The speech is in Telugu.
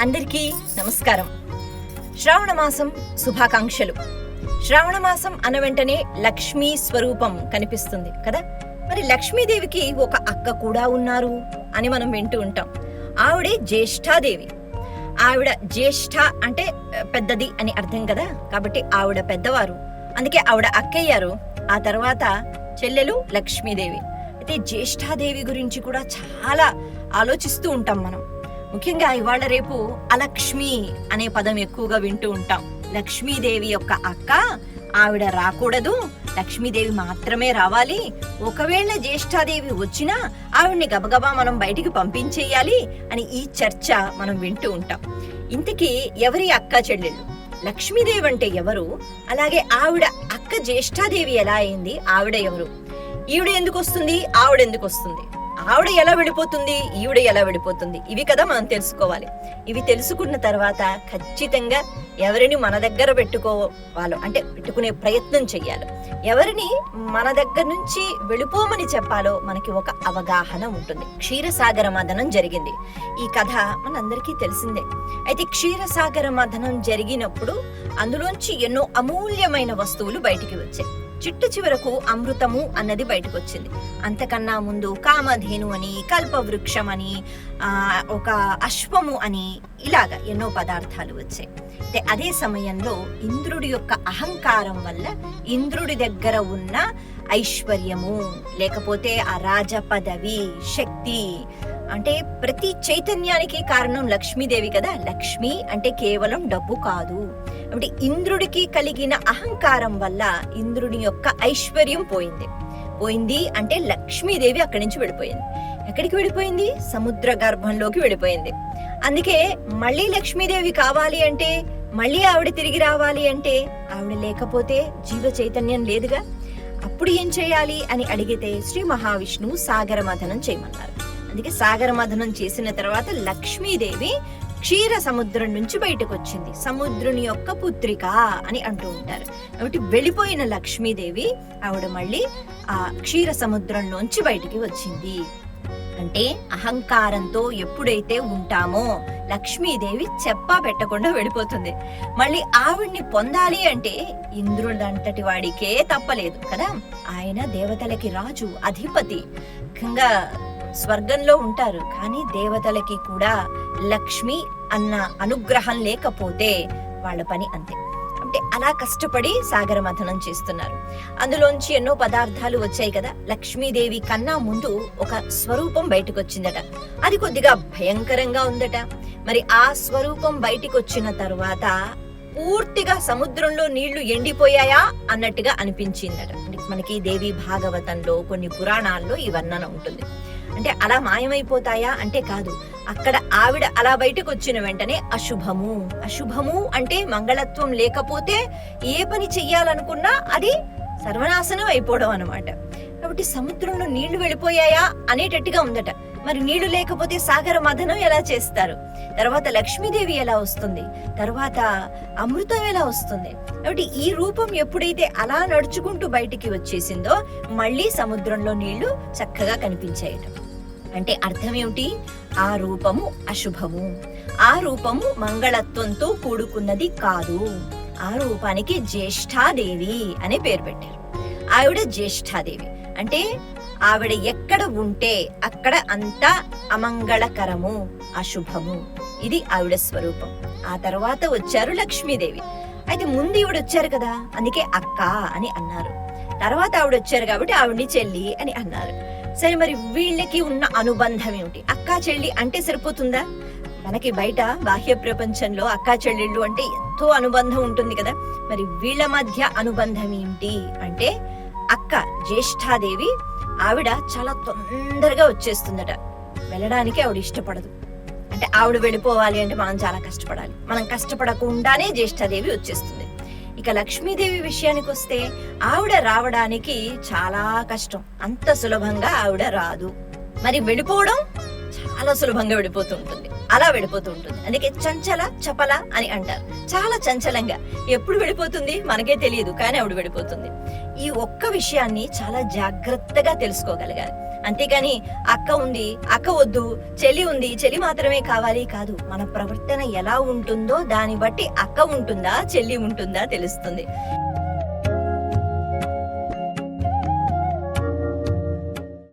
అందరికీ నమస్కారం. శ్రావణ మాసం శుభాకాంక్షలు. శ్రావణ మాసం అన్న వెంటనే లక్ష్మీ స్వరూపం కనిపిస్తుంది కదా. మరి లక్ష్మీదేవికి ఒక అక్క కూడా ఉన్నారు అని మనం వింటూ ఉంటాం. ఆవిడే జ్యేష్ఠాదేవి. ఆవిడ జ్యేష్ఠ అంటే పెద్దది అని అర్థం కదా, కాబట్టి ఆవిడ పెద్దవారు, అందుకే ఆవిడ అక్కయ్యారు. ఆ తర్వాత చెల్లెలు లక్ష్మీదేవి. అయితే జ్యేష్ఠాదేవి గురించి కూడా చాలా ఆలోచిస్తూ ఉంటాం మనం. ముఖ్యంగా ఇవాళ రేపు అలక్ష్మి అనే పదం ఎక్కువగా వింటూ ఉంటాం. లక్ష్మీదేవి యొక్క అక్క, ఆవిడ రాకూడదు, లక్ష్మీదేవి మాత్రమే రావాలి, ఒకవేళ జ్యేష్ఠాదేవి వచ్చినా ఆవిడ్ని గబగబా మనం బయటికి పంపించేయాలి అని ఈ చర్చ మనం వింటూ ఉంటాం. ఇంతకీ ఎవరి అక్క చెల్లెళ్ళు? లక్ష్మీదేవి అంటే ఎవరు? అలాగే ఆవిడ అక్క జ్యేష్ఠాదేవి ఎలా అయింది? ఆవిడ ఎవరు? ఈవిడ ఎందుకు వస్తుంది? ఆవిడ ఎందుకు వస్తుంది? ఆవిడ ఎలా వెళ్ళిపోతుంది? ఈవిడ ఎలా వెళ్ళిపోతుంది? ఇవి కదా మనం తెలుసుకోవాలి. ఇవి తెలుసుకున్న తర్వాత ఖచ్చితంగా ఎవరిని మన దగ్గర పెట్టుకోవాలో, అంటే పెట్టుకునే ప్రయత్నం చెయ్యాలి. ఎవరిని మన దగ్గర నుంచి వెళ్ళిపోమని చెప్పాలో మనకి ఒక అవగాహన ఉంటుంది. క్షీరసాగర మథనం జరిగింది. ఈ కథ మనందరికీ తెలిసిందే. అయితే క్షీరసాగర మథనం జరిగినప్పుడు అందులోంచి ఎన్నో అమూల్యమైన వస్తువులు బయటికి వచ్చాయి. చిట్ట చివరకు అమృతము అన్నది బయటకు వచ్చింది. అంతకన్నా ముందు కామధేను అని, కల్పవృక్షం అని, ఒక అశ్వము అని, ఇలాగా ఎన్నో పదార్థాలు వచ్చాయి. అదే సమయంలో ఇంద్రుడి యొక్క అహంకారం వల్ల ఇంద్రుడి దగ్గర ఉన్న ఐశ్వర్యము, లేకపోతే ఆ రాజ పదవి, శక్తి, అంటే ప్రతి చైతన్యానికి కారణం లక్ష్మీదేవి కదా. లక్ష్మి అంటే కేవలం డబ్బు కాదు. అంటే ఇంద్రుడికి కలిగిన అహంకారం వల్ల ఇంద్రుడి యొక్క ఐశ్వర్యం పోయింది అంటే లక్ష్మీదేవి అక్కడి నుంచి వెళ్ళిపోయింది. ఎక్కడికి వెళ్ళిపోయింది? సముద్ర గర్భంలోకి వెళ్ళిపోయింది. అందుకే మళ్ళీ లక్ష్మీదేవి కావాలి అంటే, మళ్ళీ ఆవిడ తిరిగి రావాలి అంటే, ఆవిడ లేకపోతే జీవ చైతన్యం లేదుగా. అప్పుడు ఏం చేయాలి అని అడిగితే శ్రీ మహావిష్ణువు సాగర మథనం చేయమన్నారు. అందుకే సాగర మథనం చేసిన తర్వాత లక్ష్మీదేవి క్షీర సముద్రం నుంచి బయటకు వచ్చింది. సముద్రుని యొక్క పుత్రిక అని అంటూ ఉంటారు. కాబట్టి వెళ్ళిపోయిన లక్ష్మీదేవి ఆవిడ మళ్ళీ ఆ క్షీర సముద్రంలోంచి బయటికి వచ్చింది. అంటే అహంకారంతో ఎప్పుడైతే ఉంటామో లక్ష్మీదేవి చెప్పా పెట్టకుండా వెళ్ళిపోతుంది. మళ్ళీ ఆవిడ్ని పొందాలి అంటే ఇంద్రుడంతటి వాడికే తప్పలేదు కదా. ఆయన దేవతలకి రాజు, అధిపతి, ముఖ్యంగా స్వర్గంలో ఉంటారు. కానీ దేవతలకి కూడా లక్ష్మి అన్న అనుగ్రహం లేకపోతే వాళ్ళ పని అంతే. అంటే అలా కష్టపడి సాగర మథనం చేస్తున్నారు. అందులోంచి ఎన్నో పదార్థాలు వచ్చాయి కదా. లక్ష్మీదేవి కన్నా ముందు ఒక స్వరూపం బయటకు వచ్చిందట. అది కొద్దిగా భయంకరంగా ఉందట. మరి ఆ స్వరూపం బయటికి వచ్చిన తర్వాత పూర్తిగా సముద్రంలో నీళ్లు ఎండిపోయాయా అన్నట్టుగా అనిపించిందట. మనకి దేవి భాగవతంలో, కొన్ని పురాణాల్లో ఈ వర్ణన ఉంటుంది. అంటే అలా మాయమైపోతాయా అంటే కాదు. అక్కడ ఆవిడ అలా బయటకు వచ్చిన వెంటనే అశుభము అంటే మంగళత్వం లేకపోతే ఏ పని చెయ్యాలనుకున్నా అది సర్వనాశనం అయిపోవడం అన్నమాట. కాబట్టి సముద్రంలో నీళ్లు వెళ్ళిపోయాయా అనేటట్టుగా ఉందట. మరి నీళ్లు లేకపోతే సాగర మథనం ఎలా చేస్తారు? తర్వాత లక్ష్మీదేవి ఎలా వస్తుంది? తర్వాత అమృతం ఎలా వస్తుంది? కాబట్టి ఈ రూపం ఎప్పుడైతే అలా నడుచుకుంటూ బయటికి వచ్చేసిందో మళ్ళీ సముద్రంలో నీళ్లు చక్కగా కనిపించాయట. అంటే అర్థం ఏమిటి? ఆ రూపము అశుభము, ఆ రూపము మంగళత్వంతో కూడుకున్నది కాదు. ఆ రూపానికి జ్యేష్ఠాదేవి అనే పేరు పెట్టారు. ఆవిడ జ్యేష్ఠాదేవి అంటే ఆవిడ ఎక్కడ ఉంటే అక్కడ అంతా అమంగళకరము, అశుభము. ఇది ఆవిడ స్వరూపం. ఆ తర్వాత వచ్చారు లక్ష్మీదేవి. అయితే ముందు ఈవిడ వచ్చారు కదా, అందుకే అక్క అని అన్నారు. తర్వాత ఆవిడ వచ్చారు కాబట్టి ఆవిడ్ని చెల్లి అని అన్నారు. సరే, మరి వీళ్ళకి ఉన్న అనుబంధం ఏమిటి? అక్కా చెల్లి అంటే సరిపోతుందా? మనకి బయట బాహ్య ప్రపంచంలో అక్కా చెల్లెళ్ళు అంటే ఎంతో అనుబంధం ఉంటుంది కదా. మరి వీళ్ళ మధ్య అనుబంధం ఏంటి అంటే, అక్క జ్యేష్ఠాదేవి ఆవిడ చాలా తొందరగా వచ్చేస్తుందట. వెళ్ళడానికి ఆవిడ ఇష్టపడదు. అంటే ఆవిడ వెళ్ళిపోవాలి అంటే మనం చాలా కష్టపడాలి. మనం కష్టపడకుండానే జ్యేష్ఠాదేవి వచ్చేస్తుంది. ఇక లక్ష్మీదేవి విషయానికి వస్తే ఆవిడ రావడానికి చాలా కష్టం. అంత సులభంగా ఆవిడ రాదు. మరి వెళ్ళిపోవడం చాలా సులభంగా వెళ్ళిపోతూ ఉంటుంది. అలా వెళ్ళిపోతూ ఉంటుంది. అందుకే చంచల చపల అని అంటారు. చాలా చంచలంగా ఎప్పుడు వెళ్ళిపోతుంది మనకే తెలియదు, కానీ ఆవిడ వెళ్ళిపోతుంది. ఈ ఒక్క విషయాన్ని చాలా జాగ్రత్తగా తెలుసుకోగలగాలి. అంతేకాని అక్క ఉంది, అక్క వద్దు, చెల్లి ఉంది, చెల్లి మాత్రమే కావాలి కాదు. మన ప్రవర్తన ఎలా ఉంటుందో దాన్ని బట్టి అక్క ఉంటుందా చెల్లి ఉంటుందా తెలుస్తుంది.